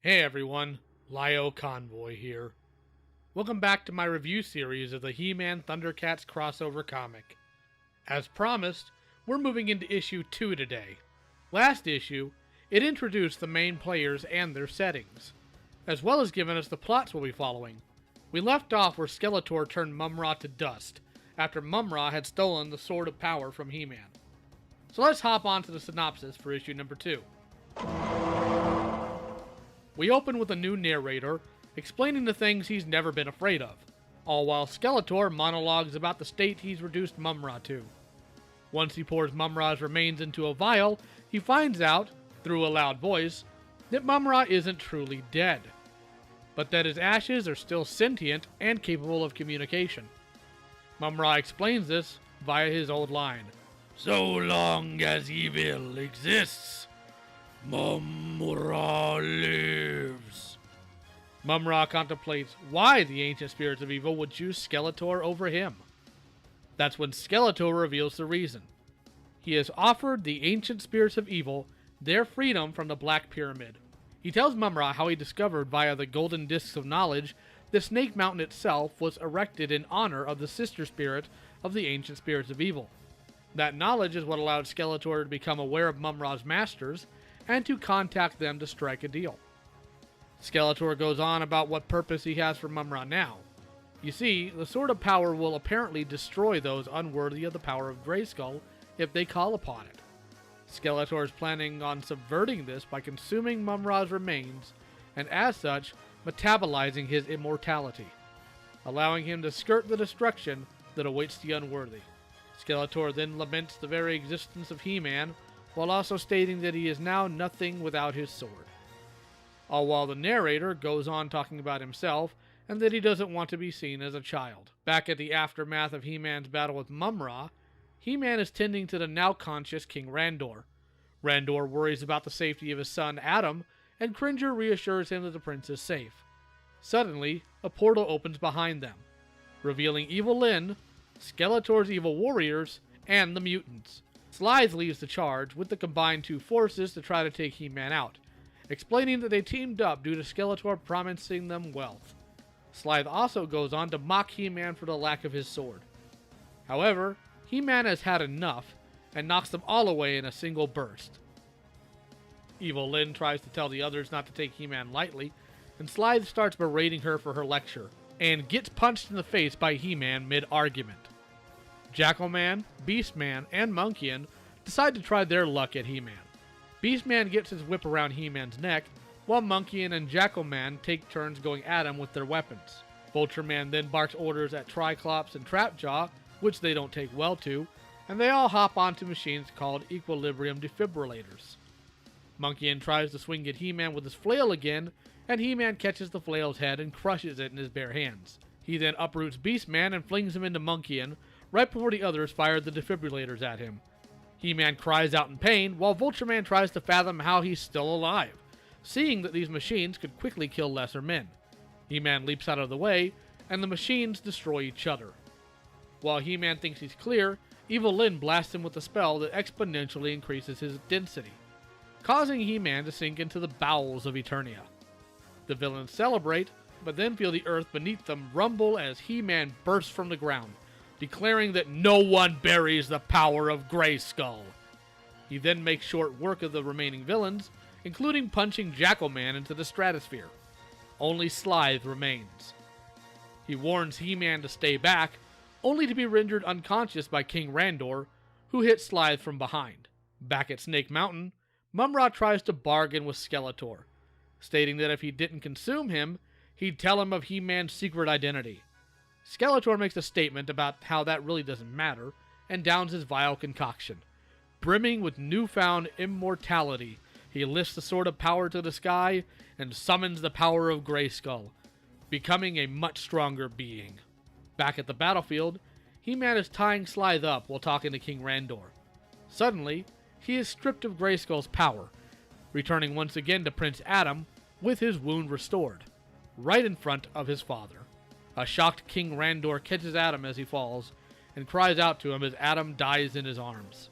Hey everyone, LioConvoy here. Welcome back to my review series of the He-Man ThunderCats crossover comic. As promised, we're moving into issue 2 today. Last issue, it introduced the main players and their settings, as well as giving us the plots we'll be following. We left off where Skeletor turned Mumm-Ra to dust, after Mumm-Ra had stolen the Sword of Power from He-Man. So let's hop on to the synopsis for issue number 2. We open with a new narrator, explaining the things he's never been afraid of, all while Skeletor monologues about the state he's reduced Mumm-Ra to. Once he pours Mumm-Ra's remains into a vial, he finds out, through a loud voice, that Mumm-Ra isn't truly dead, but that his ashes are still sentient and capable of communication. Mumm-Ra explains this via his old line, "So long as evil exists, Mumm-Ra lives." Mumm-Ra contemplates why the ancient spirits of evil would choose Skeletor over him. That's when Skeletor reveals the reason. He has offered the ancient spirits of evil their freedom from the Black Pyramid. He tells Mumm-Ra how he discovered via the Golden Discs of Knowledge that Snake Mountain itself was erected in honor of the sister spirit of the ancient spirits of evil. That knowledge is what allowed Skeletor to become aware of Mumm-Ra's masters and to contact them to strike a deal. Skeletor goes on about what purpose he has for Mumm-Ra now. You see, the Sword of Power will apparently destroy those unworthy of the power of Grayskull if they call upon it. Skeletor is planning on subverting this by consuming Mumm-Ra's remains, and as such, metabolizing his immortality, allowing him to skirt the destruction that awaits the unworthy. Skeletor then laments the very existence of He-Man, while also stating that he is now nothing without his sword. All while the narrator goes on talking about himself, and that he doesn't want to be seen as a child. Back at the aftermath of He-Man's battle with Mumm-Ra, He-Man is tending to the now-conscious King Randor. Randor worries about the safety of his son Adam, and Cringer reassures him that the prince is safe. Suddenly, a portal opens behind them, revealing Evil Lyn, Skeletor's evil warriors, and the mutants. Slythe leads the charge with the combined two forces to try to take He-Man out, explaining that they teamed up due to Skeletor promising them wealth. Slythe also goes on to mock He-Man for the lack of his sword. However, He-Man has had enough and knocks them all away in a single burst. Evil Lyn tries to tell the others not to take He-Man lightly, and Slythe starts berating her for her lecture, and gets punched in the face by He-Man mid-argument. Jackalman, Beastman, and Monkeyan decide to try their luck at He-Man. Beastman gets his whip around He-Man's neck, while Monkeyan and Jackalman take turns going at him with their weapons. Vultureman then barks orders at Triclops and Trapjaw, which they don't take well to, and they all hop onto machines called equilibrium defibrillators. Monkeyan tries to swing at He-Man with his flail again, and He-Man catches the flail's head and crushes it in his bare hands. He then uproots Beastman and flings him into Monkeyan, right before the others fire the defibrillators at him. He-Man cries out in pain, while Vultureman tries to fathom how he's still alive, seeing that these machines could quickly kill lesser men. He-Man leaps out of the way, and the machines destroy each other. While He-Man thinks he's clear, Evil Lyn blasts him with a spell that exponentially increases his density, causing He-Man to sink into the bowels of Eternia. The villains celebrate, but then feel the earth beneath them rumble as He-Man bursts from the ground, declaring that no one buries the power of Grayskull. He then makes short work of the remaining villains, including punching Jackalman into the stratosphere. Only Slythe remains. He warns He-Man to stay back, only to be rendered unconscious by King Randor, who hits Slythe from behind. Back at Snake Mountain, Mumm-Ra tries to bargain with Skeletor, stating that if he didn't consume him, he'd tell him of He-Man's secret identity. Skeletor makes a statement about how that really doesn't matter, and downs his vile concoction. Brimming with newfound immortality, he lifts the Sword of Power to the sky and summons the power of Grayskull, becoming a much stronger being. Back at the battlefield, He-Man is tying Slythe up while talking to King Randor. Suddenly, he is stripped of Grayskull's power, returning once again to Prince Adam with his wound restored, right in front of his father. A shocked King Randor catches Adam as he falls, and cries out to him as Adam dies in his arms.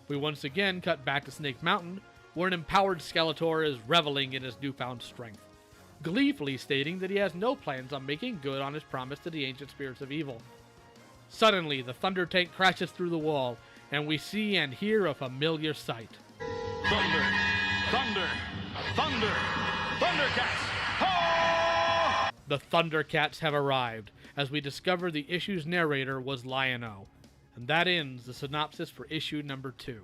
We once again cut back to Snake Mountain, where an empowered Skeletor is reveling in his newfound strength, gleefully stating that he has no plans on making good on his promise to the ancient spirits of evil. Suddenly, the Thunder Tank crashes through the wall, and we see and hear a familiar sight. Thunder! Thunder! Thunder! ThunderCats! Ho! The ThunderCats have arrived, as we discover the issue's narrator was Lion-O. And that ends the synopsis for issue number 2.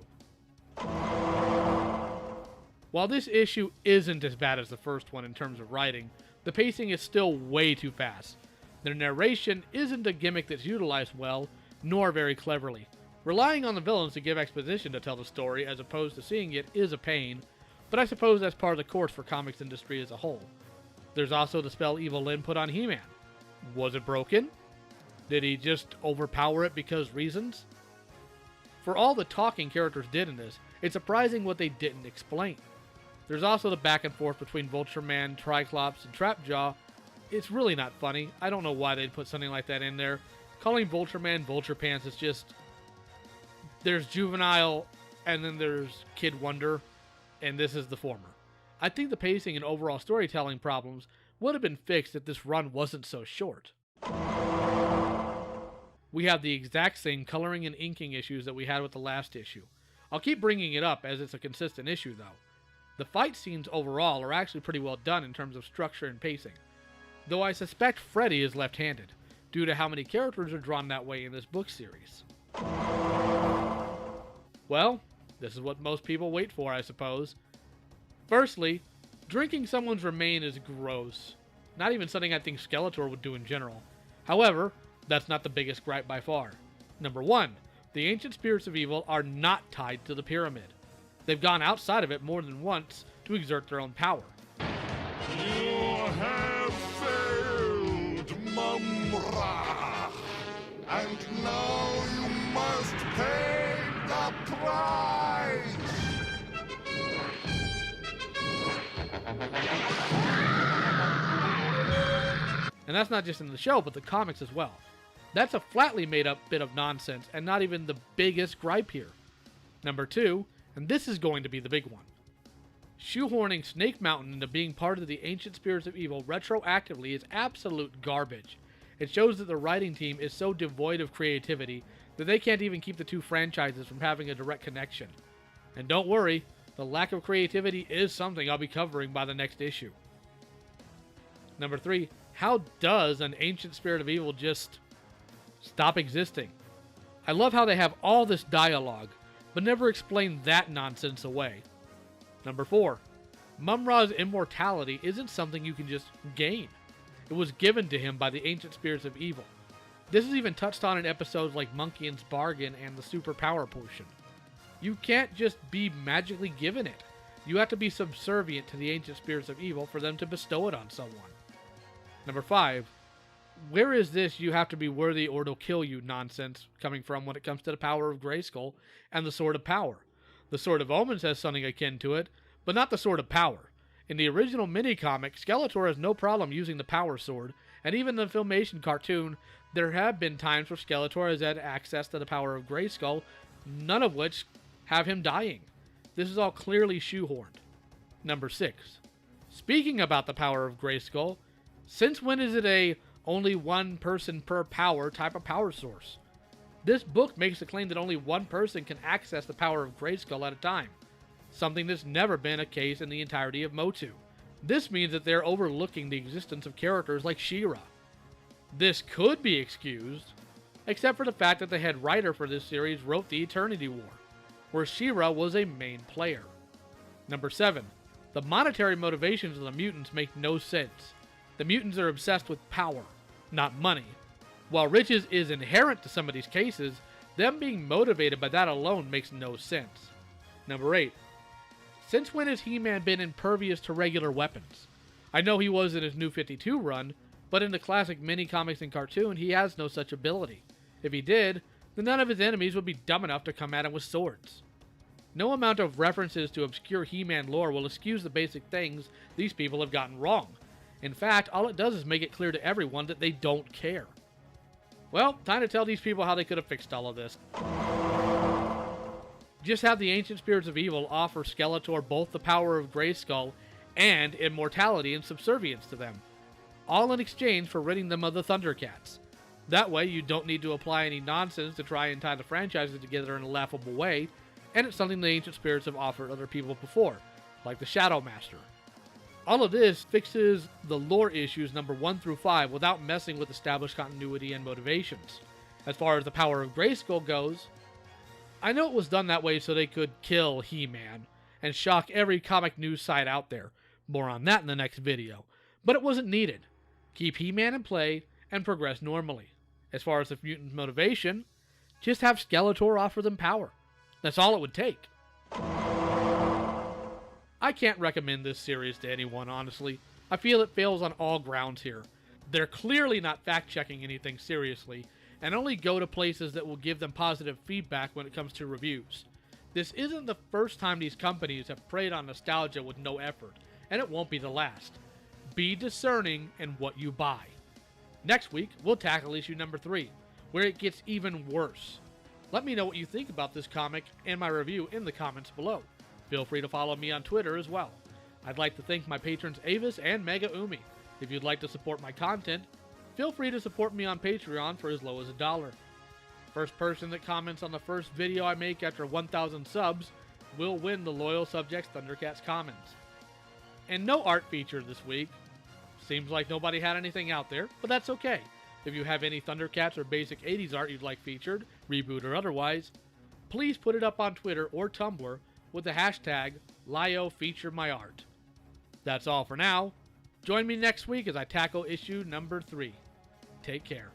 While this issue isn't as bad as the first one in terms of writing, the pacing is still way too fast. The narration isn't a gimmick that's utilized well, nor very cleverly. Relying on the villains to give exposition to tell the story as opposed to seeing it is a pain, but I suppose that's part of the course for comics industry as a whole. There's also the spell Evil Lyn put on He-Man. Was it broken? Did he just overpower it because reasons? For all the talking characters did in this, it's surprising what they didn't explain. There's also the back and forth between Vulture Man, Triclops, and Trapjaw. It's really not funny. I don't know why they'd put something like that in there. Calling Vulture Man Vulture Pants is just... There's Juvenile, and then there's Kid Wonder, and this is the former. I think the pacing and overall storytelling problems would have been fixed if this run wasn't so short. We have the exact same coloring and inking issues that we had with the last issue. I'll keep bringing it up as it's a consistent issue though. The fight scenes overall are actually pretty well done in terms of structure and pacing, though I suspect Freddy is left-handed, due to how many characters are drawn that way in this book series. Well, this is what most people wait for, I suppose. Firstly, drinking someone's remain is gross. Not even something I think Skeletor would do in general. However, that's not the biggest gripe by far. Number 1, the ancient spirits of evil are not tied to the pyramid. They've gone outside of it more than once to exert their own power. You have failed, Mumra, and now you must pay the price. And that's not just in the show, but the comics as well. That's a flatly made up bit of nonsense, and not even the biggest gripe here. Number 2, and this is going to be the big one. Shoehorning Snake Mountain into being part of the Ancient Spirits of Evil retroactively is absolute garbage. It shows that the writing team is so devoid of creativity that they can't even keep the two franchises from having a direct connection. And don't worry, the lack of creativity is something I'll be covering by the next issue. Number 3, how does an Ancient Spirit of Evil just stop existing? I love how they have all this dialogue, but never explain that nonsense away. Number 4, Mumra's immortality isn't something you can just gain. It was given to him by the Ancient Spirits of Evil. This is even touched on in episodes like Monkey's Bargain and the Superpower Potion. You can't just be magically given it. You have to be subservient to the Ancient Spirits of Evil for them to bestow it on someone. Number 5, where is this you have to be worthy or it'll kill you nonsense coming from when it comes to the power of Grayskull and the Sword of Power? The Sword of Omens has something akin to it, but not the Sword of Power. In the original mini-comic, Skeletor has no problem using the Power Sword, and even in the Filmation cartoon, there have been times where Skeletor has had access to the power of Grayskull, none of which have him dying. This is all clearly shoehorned. Number 6. Speaking about the power of Grayskull, since when is it a only one person per power type of power source? This book makes the claim that only one person can access the power of Grayskull at a time, something that's never been a case in the entirety of Motu. This means that they're overlooking the existence of characters like She-Ra. This could be excused, except for the fact that the head writer for this series wrote the Eternity War, where She-Ra was a main player. Number 7. The monetary motivations of the mutants make no sense. The mutants are obsessed with power, not money. While riches is inherent to some of these cases, them being motivated by that alone makes no sense. Number 8. Since when has He-Man been impervious to regular weapons? I know he was in his New 52 run, but in the classic mini-comics and cartoon, he has no such ability. If he did, then none of his enemies would be dumb enough to come at him with swords. No amount of references to obscure He-Man lore will excuse the basic things these people have gotten wrong. In fact, all it does is make it clear to everyone that they don't care. Well, time to tell these people how they could have fixed all of this. Just have the Ancient Spirits of Evil offer Skeletor both the power of Grayskull and immortality and subservience to them, all in exchange for ridding them of the ThunderCats. That way, you don't need to apply any nonsense to try and tie the franchises together in a laughable way, and it's something the Ancient Spirits have offered other people before, like the Shadow Master. All of this fixes the lore issues number 1 through 5 without messing with established continuity and motivations. As far as the power of Grayskull goes, I know it was done that way so they could kill He-Man and shock every comic news site out there. More on that in the next video. But it wasn't needed. Keep He-Man in play and progress normally. As far as the mutant motivation, just have Skeletor offer them power. That's all it would take. I can't recommend this series to anyone, honestly. I feel it fails on all grounds here. They're clearly not fact-checking anything seriously, and only go to places that will give them positive feedback when it comes to reviews. This isn't the first time these companies have preyed on nostalgia with no effort, and it won't be the last. Be discerning in what you buy. Next week, we'll tackle issue number 3, where it gets even worse. Let me know what you think about this comic and my review in the comments below. Feel free to follow me on Twitter as well. I'd like to thank my patrons Avis and MegaUmi. If you'd like to support my content, feel free to support me on Patreon for as low as $1. First person that comments on the first video I make after 1,000 subs will win the Loyal Subjects ThunderCats Commons. And no art feature this week. Seems like nobody had anything out there, but that's okay. If you have any ThunderCats or basic 80s art you'd like featured, reboot or otherwise, please put it up on Twitter or Tumblr with the hashtag LioFeatureMyArt. That's all for now. Join me next week as I tackle issue number 3. Take care.